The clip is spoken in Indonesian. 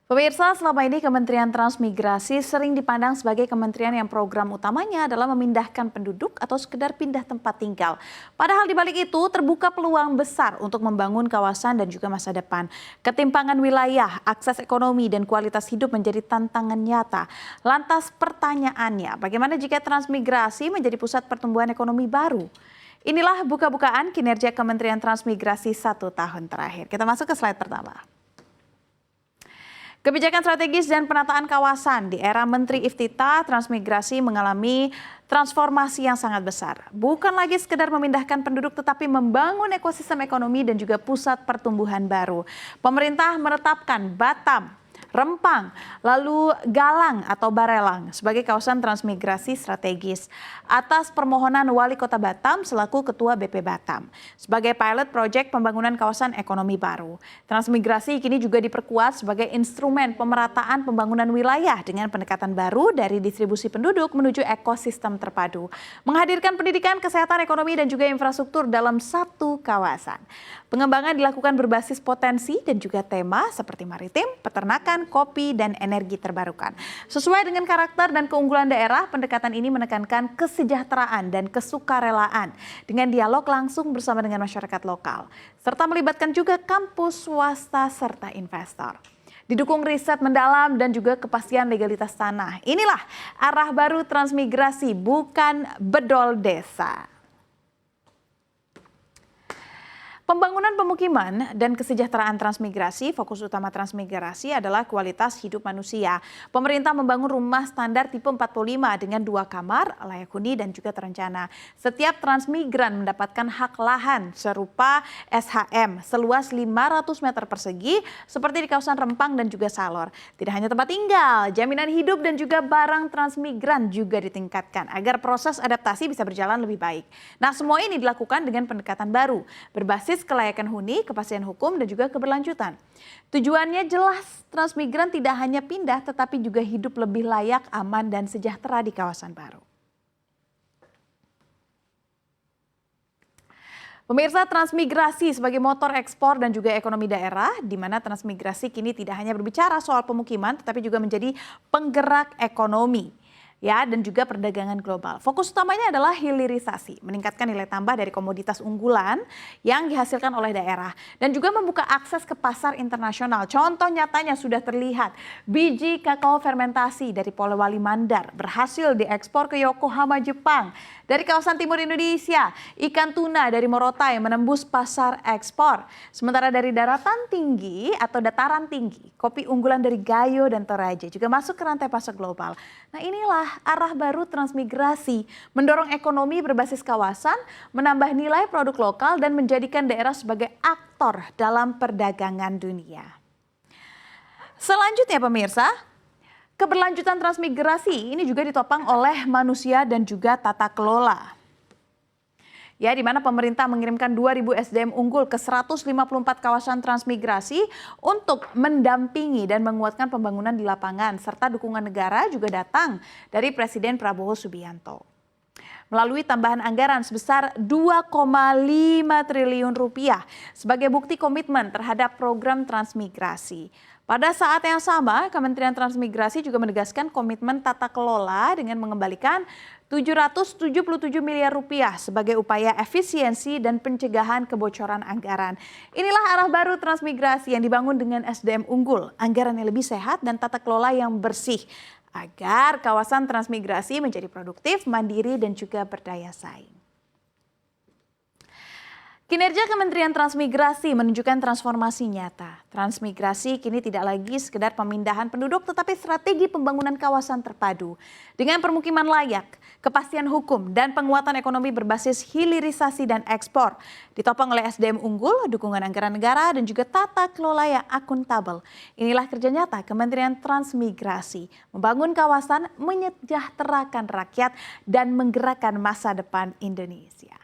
Pemirsa, selama ini Kementerian Transmigrasi sering dipandang sebagai kementerian yang program utamanya adalah memindahkan penduduk atau sekedar pindah tempat tinggal. Padahal di balik itu terbuka peluang besar untuk membangun kawasan dan juga masa depan. Ketimpangan wilayah, akses ekonomi, dan kualitas hidup menjadi tantangan nyata. Lantas pertanyaannya, bagaimana jika transmigrasi menjadi pusat pertumbuhan ekonomi baru? Inilah buka-bukaan kinerja Kementerian Transmigrasi 1 tahun terakhir. Kita masuk ke slide pertama. Kebijakan strategis dan penataan kawasan di era Menteri Iftita, transmigrasi mengalami transformasi yang sangat besar. Bukan lagi sekedar memindahkan penduduk tetapi membangun ekosistem ekonomi dan juga pusat pertumbuhan baru. Pemerintah menetapkan Batam, Rempang, lalu Galang atau Barelang sebagai kawasan transmigrasi strategis atas permohonan Wali Kota Batam selaku Ketua BP Batam sebagai pilot project pembangunan kawasan ekonomi baru. Transmigrasi kini juga diperkuat sebagai instrumen pemerataan pembangunan wilayah dengan pendekatan baru dari distribusi penduduk menuju ekosistem terpadu, menghadirkan pendidikan, kesehatan, ekonomi, dan juga infrastruktur dalam satu kawasan. Pengembangan dilakukan berbasis potensi dan juga tema seperti maritim, peternakan, kopi, dan energi terbarukan. Sesuai dengan karakter dan keunggulan daerah, pendekatan ini menekankan kesejahteraan dan kesukarelaan dengan dialog langsung bersama dengan masyarakat lokal, serta melibatkan juga kampus swasta serta investor. Didukung riset mendalam dan juga kepastian legalitas tanah. Inilah arah baru transmigrasi, bukan bedol desa. Pembangunan pemukiman dan kesejahteraan transmigrasi, fokus utama transmigrasi adalah kualitas hidup manusia. Pemerintah membangun rumah standar tipe 45 dengan 2 kamar, layak huni dan juga terencana. Setiap transmigran mendapatkan hak lahan serupa SHM seluas 500 meter persegi seperti di kawasan Rempang dan juga Salor. Tidak hanya tempat tinggal, jaminan hidup dan juga barang transmigran juga ditingkatkan agar proses adaptasi bisa berjalan lebih baik. Nah, semua ini dilakukan dengan pendekatan baru, berbasis kelayakan huni, kepastian hukum, dan juga keberlanjutan. Tujuannya jelas, transmigran tidak hanya pindah tetapi juga hidup lebih layak, aman, dan sejahtera di kawasan baru. Pemirsa, transmigrasi sebagai motor ekspor dan juga ekonomi daerah, di mana transmigrasi kini tidak hanya berbicara soal pemukiman tetapi juga menjadi penggerak ekonomi, ya, dan juga perdagangan global. Fokus utamanya adalah hilirisasi, meningkatkan nilai tambah dari komoditas unggulan yang dihasilkan oleh daerah dan juga membuka akses ke pasar internasional. Contoh nyatanya sudah terlihat, biji kakao fermentasi dari Polewali Mandar berhasil diekspor ke Yokohama, Jepang. Dari kawasan timur Indonesia, ikan tuna dari Morotai menembus pasar ekspor. Sementara dari daratan tinggi atau dataran tinggi, kopi unggulan dari Gayo dan Toraja juga masuk ke rantai pasar global. Nah, inilah arah baru transmigrasi, mendorong ekonomi berbasis kawasan, menambah nilai produk lokal dan menjadikan daerah sebagai aktor dalam perdagangan dunia. Selanjutnya pemirsa, keberlanjutan transmigrasi ini juga ditopang oleh manusia dan juga tata kelola. Ya, di mana pemerintah mengirimkan 2.000 SDM unggul ke 154 kawasan transmigrasi untuk mendampingi dan menguatkan pembangunan di lapangan, serta dukungan negara juga datang dari Presiden Prabowo Subianto. Melalui tambahan anggaran sebesar 2,5 triliun rupiah sebagai bukti komitmen terhadap program transmigrasi. Pada saat yang sama, Kementerian Transmigrasi juga menegaskan komitmen tata kelola dengan mengembalikan 777 miliar rupiah sebagai upaya efisiensi dan pencegahan kebocoran anggaran. Inilah arah baru transmigrasi yang dibangun dengan SDM unggul, anggaran yang lebih sehat dan tata kelola yang bersih agar kawasan transmigrasi menjadi produktif, mandiri dan juga berdaya saing. Kinerja Kementerian Transmigrasi menunjukkan transformasi nyata. Transmigrasi kini tidak lagi sekedar pemindahan penduduk tetapi strategi pembangunan kawasan terpadu. Dengan permukiman layak, kepastian hukum, dan penguatan ekonomi berbasis hilirisasi dan ekspor. Ditopang oleh SDM unggul, dukungan anggaran negara, dan juga tata kelola yang akuntabel. Inilah kerja nyata Kementerian Transmigrasi. Membangun kawasan, menyejahterakan rakyat, dan menggerakkan masa depan Indonesia.